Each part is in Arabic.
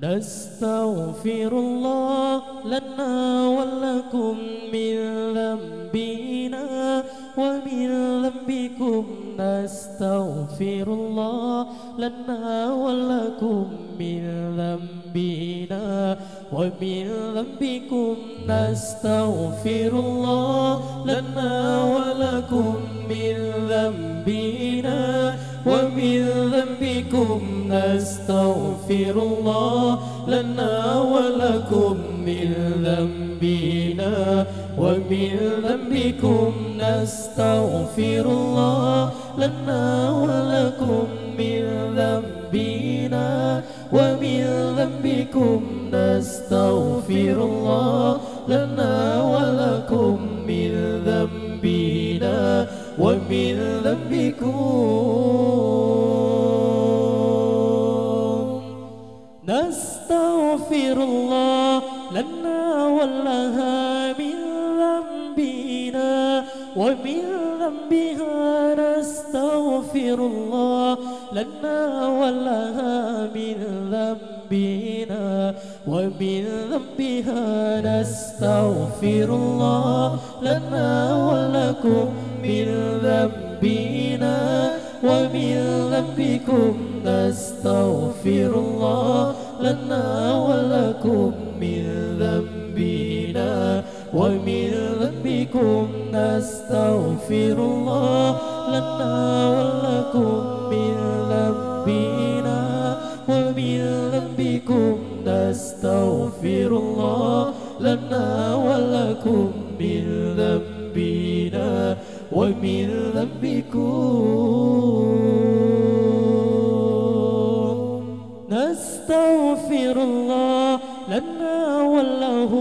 نستغفر الله لنا ولكم من ذنبنا ومن ذنبكم. نستغفر الله لنا ولكم من ذنبنا ومن ذنبكم. نستغفر الله لنا ولكم من ذنبنا ومن ذنبكم. نستغفر الله لنا ولكم من ذنبنا ومن ذنبكم. نستغفر الله لنا ولكم من ذنبنا ومن ذنبكم. نستغفر الله لنا ولكم من ذنبنا ومن ذنبكم. نستغفر الله لنا ولها من ذنبنا ومن ذنبها. نستغفر الله لنا ولها من ذنبنا ومن ذنبها. نستغفر الله لنا ولكم من ذنبنا ومن ذنبكم. نستغفر الله لنا ولكم من ذنبنا ومن ذنبكم. نستغفر الله لنا ولكم من ذنبنا ومن ذنبكم. نستغفر الله لنا ولكم من ذنبنا ومن ذنبكم. نستغفر الله لنا وله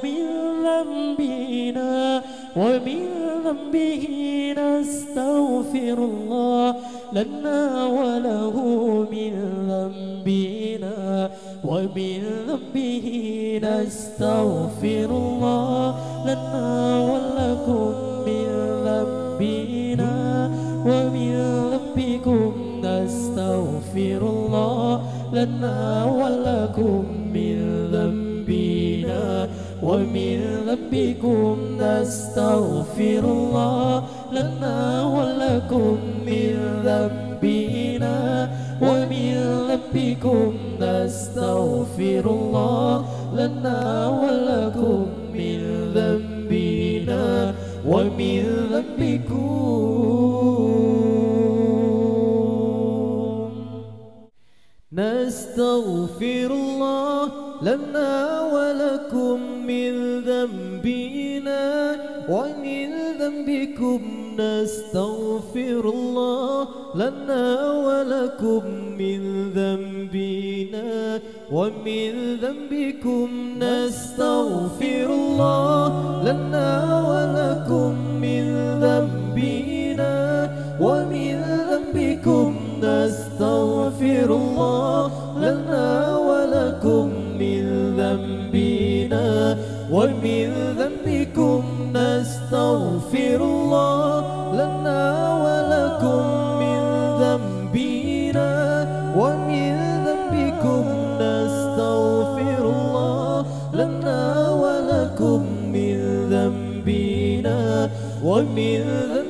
من ذنبنا ومن ذنبه. نستغفر الله لنا وله من ذنبنا ومن ذنبه. نستغفر الله لنا ولكم من ذنبنا ومن ذنبكم. نستغفر الله لنا ولكم من ذنبنا ومن ذنبكم. نستغفر الله لنا ولكم من ذنبنا ومن ذنبكم. نستغفر الله لنا ولكم من ذنبنا ومن ذنبكم. نستغفر الله لنا ولكم من ذنبنا ومن ذنبكم. نستغفر الله لنا ولكم من ذنبنا ومن ذنبكم. نستغفر الله لنا ولكم من ذنبنا ومن ذنبكم. نستغفر الله لنا ولكم من ذنبنا ومن ذنبكم. نستغفر الله لنا ولكم من ذنبنا ومن ذنبكم. نستغفر الله لنا ولكم من ذنبنا ومن ذنبكم.